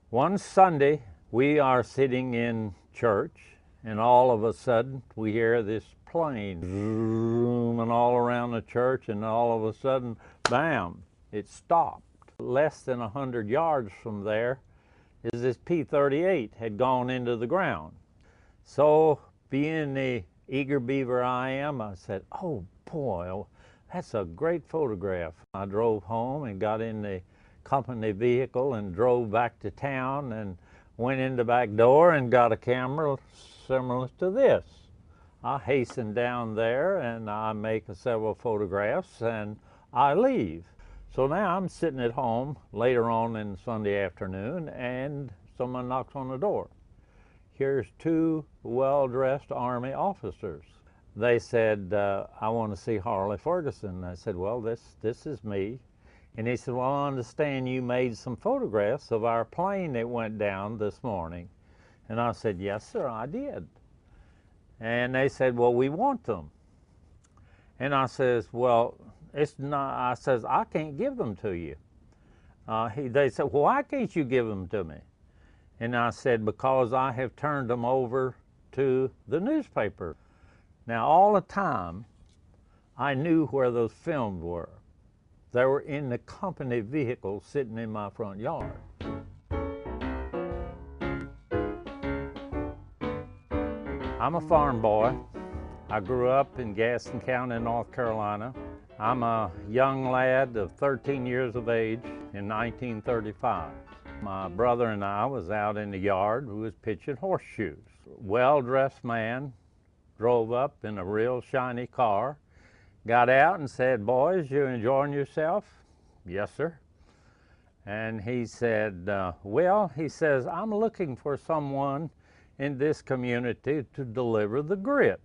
One Sunday, we are sitting in church, and all of a sudden, we hear this plane zooming all around the church, and all of a sudden, bam, it stopped. Less than 100 yards from there is this P-38 had gone into the ground. So, being the eager beaver I am, I said, oh boy, that's a great photograph. I drove home and got in the company vehicle and drove back to town and went in the back door and got a camera similar to this. I hasten down there and I make several photographs and I leave. So now I'm sitting at home later on in Sunday afternoon and someone knocks on the door. Here's two well-dressed Army officers. They said, I want to see Harley Ferguson. I said, well, this is me. And he said, well, I understand you made some photographs of our plane that went down this morning. And I said, yes, sir, I did. And they said, well, we want them. And I says, well, it's not, I says, I can't give them to you. They said, well, why can't you give them to me? And I said, because I have turned them over to the newspaper. Now, all the time, I knew where those films were. They were in the company vehicle sitting in my front yard. I'm a farm boy. I grew up in Gaston County, North Carolina. I'm a young lad of 13 years of age in 1935. My brother and I was out in the yard. We was pitching horseshoes. Well-dressed man drove up in a real shiny car, got out and said, boys, you enjoying yourself? Yes, sir. And he said, well, he says, I'm looking for someone in this community to deliver the grit.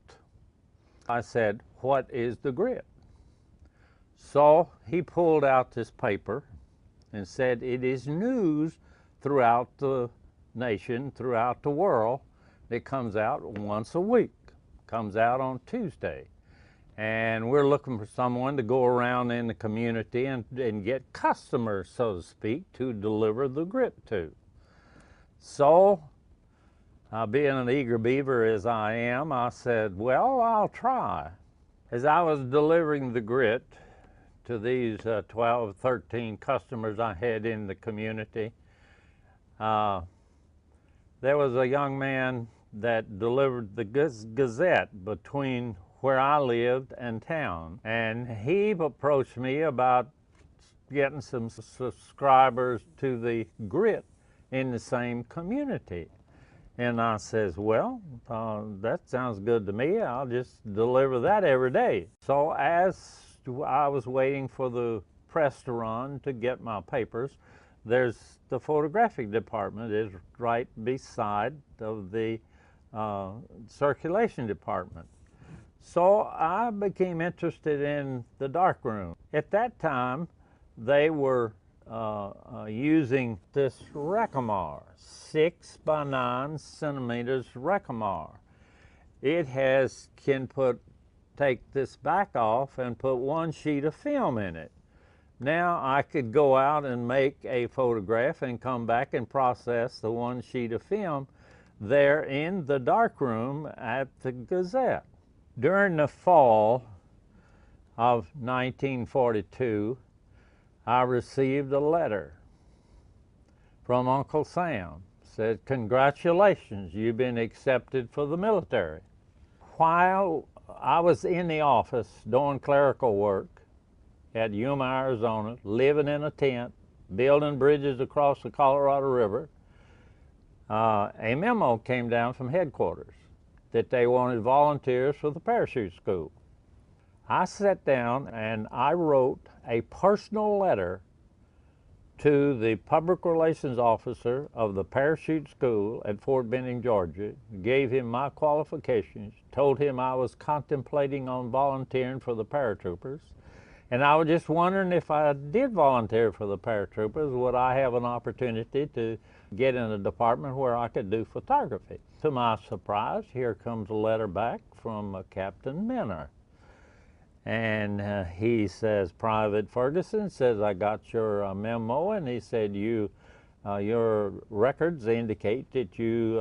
I said, what is the grit? So he pulled out this paper and said, it is news throughout the nation, throughout the world. It comes out once a week, comes out on Tuesday. And we're looking for someone to go around in the community and get customers, so to speak, to deliver the grit to. So, being an eager beaver as I am, I said, well, I'll try. As I was delivering the grit to these 12, 13 customers I had in the community, there was a young man that delivered the Gazette between where I lived and town. And he approached me about getting some subscribers to the grit in the same community. And I says, well, that sounds good to me. I'll just deliver that every day. So as I was waiting for the press to run to get my papers, there's the photographic department is right beside of the circulation department. So I became interested in the darkroom. At that time, they were using this Recamar, 6 by 9 centimeters Recamar. It can take this back off and put one sheet of film in it. Now I could go out and make a photograph and come back and process the one sheet of film there in the darkroom at the Gazette. During the fall of 1942, I received a letter from Uncle Sam. Said, congratulations, you've been accepted for the military. While I was in the office doing clerical work at Yuma, Arizona, living in a tent, building bridges across the Colorado River, a memo came down from headquarters that they wanted volunteers for the parachute school. I sat down and I wrote a personal letter to the public relations officer of the parachute school at Fort Benning, Georgia, gave him my qualifications, told him I was contemplating on volunteering for the paratroopers, and I was just wondering if I did volunteer for the paratroopers, would I have an opportunity to get in a department where I could do photography. To my surprise, here comes a letter back from Captain Minner. And he says, Private Ferguson says, I got your memo, and he said, you your records indicate that you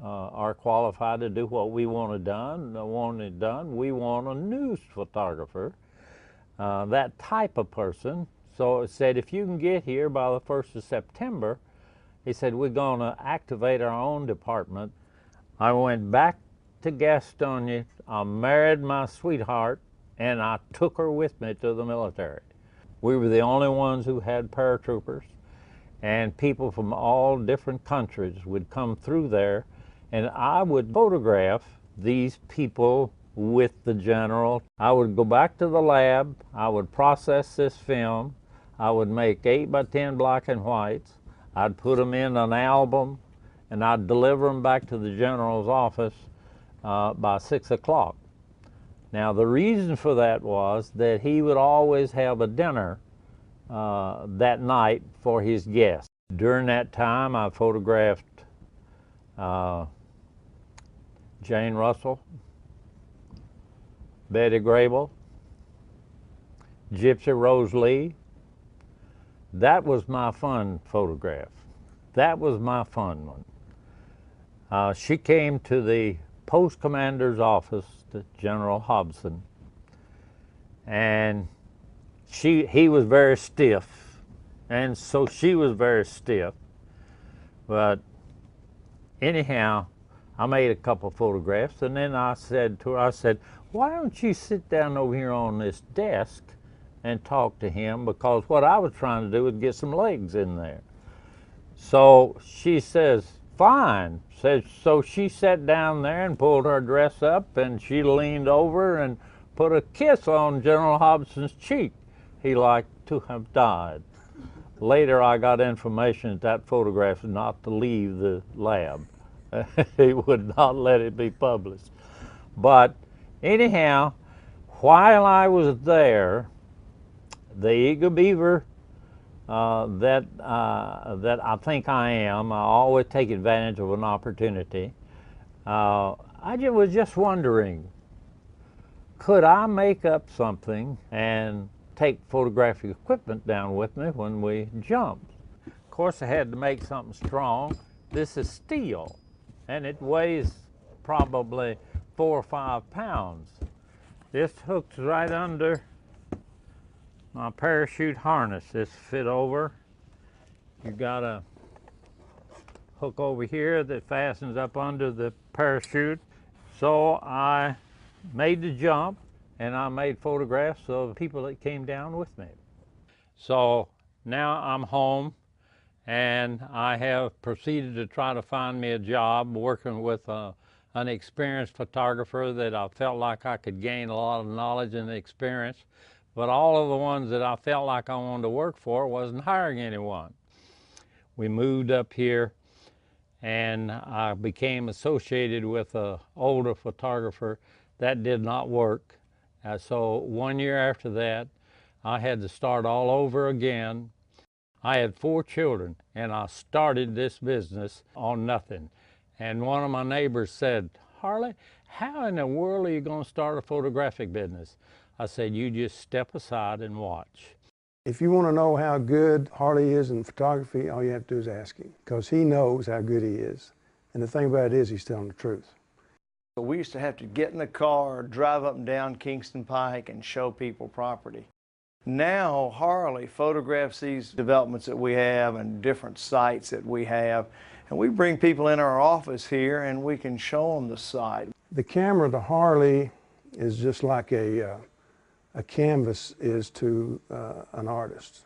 are qualified to do what we want it done. We want a news photographer, that type of person. So it said, if you can get here by the 1st of September, he said, we're going to activate our own department. I went back to Gastonia. I married my sweetheart, and I took her with me to the military. We were the only ones who had paratroopers, and people from all different countries would come through there, and I would photograph these people with the general. I would go back to the lab, I would process this film, I would make 8 by 10 black and whites, I'd put them in an album, and I'd deliver them back to the general's office by 6 o'clock. Now the reason for that was that he would always have a dinner that night for his guests. During that time I photographed Jane Russell, Betty Grable, Gypsy Rose Lee. That was my fun photograph. That was my fun one. She came to the post commander's office, to General Hobson, and he was very stiff, and so she was very stiff. But anyhow, I made a couple photographs, and then I said to her, why don't you sit down over here on this desk and talk to him, because what I was trying to do was get some legs in there. So she says, fine. So she sat down there and pulled her dress up, and she leaned over and put a kiss on General Hobson's cheek. He like to have died. Later I got information that photograph is not to leave the lab. He would not let it be published. But anyhow, while I was there, the eager beaver that I think I am, I always take advantage of an opportunity. I was just wondering, could I make up something and take photographic equipment down with me when we jumped? Of course, I had to make something strong. This is steel, and it weighs probably 4 or 5 pounds. This hooks right under my parachute harness. This fit over. You got a hook over here that fastens up under the parachute. So I made the jump, and I made photographs of people that came down with me. So now I'm home, and I have proceeded to try to find me a job working with an experienced photographer that I felt like I could gain a lot of knowledge and experience. But all of the ones that I felt like I wanted to work for wasn't hiring anyone. We moved up here, and I became associated with an older photographer. That did not work. So 1 year after that, I had to start all over again. I had 4 children, and I started this business on nothing. And one of my neighbors said, Harley, how in the world are you going to start a photographic business? I said, you just step aside and watch. If you want to know how good Harley is in photography, all you have to do is ask him, because he knows how good he is. And the thing about it is, he's telling the truth. We used to have to get in the car, drive up and down Kingston Pike and show people property. Now Harley photographs these developments that we have and different sites that we have, and we bring people in our office here and we can show them the site. The camera to Harley is just like a canvas is to an artist.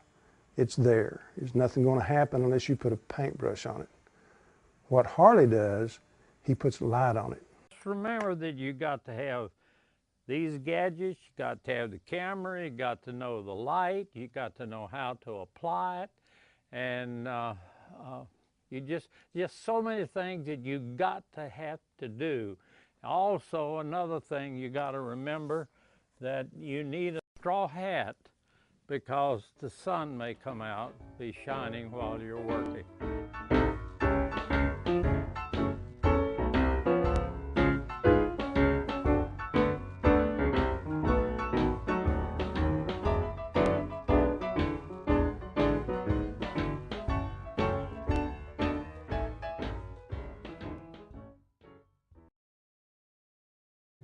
It's there. There's nothing going to happen unless you put a paintbrush on it. What Harley does, he puts light on it. Just remember that you got to have these gadgets, you got to have the camera, you got to know the light, you got to know how to apply it, and you just so many things that you got to have to do. Also, another thing you got to remember, that you need a straw hat because the sun may come out, be shining while you're working.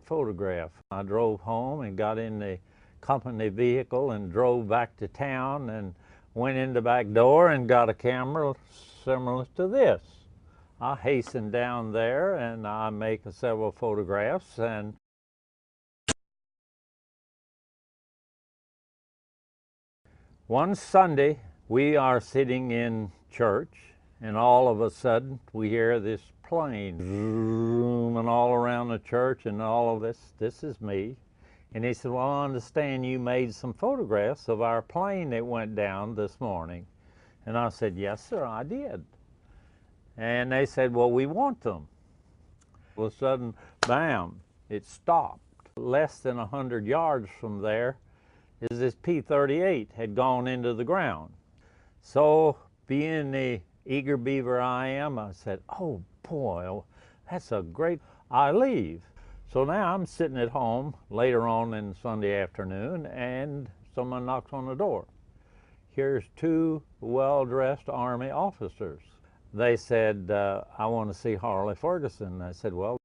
photograph. I drove home and got in the company vehicle and drove back to town and went in the back door and got a camera similar to this. I hasten down there and I make several photographs. And one Sunday we are sitting in church and all of a sudden we hear this plane zooming all around the church and all of this. This is me. And he said, well, I understand you made some photographs of our plane that went down this morning. And I said, yes, sir, I did. And they said, well, we want them. All of a sudden, bam, it stopped. Less than 100 yards from there is this P-38 had gone into the ground. So being the eager beaver I am, I said, oh boy, that's a great, I leave. So now I'm sitting at home later on in Sunday afternoon and someone knocks on the door. Here's two well-dressed Army officers. They said, I want to see Harley Ferguson. I said, well,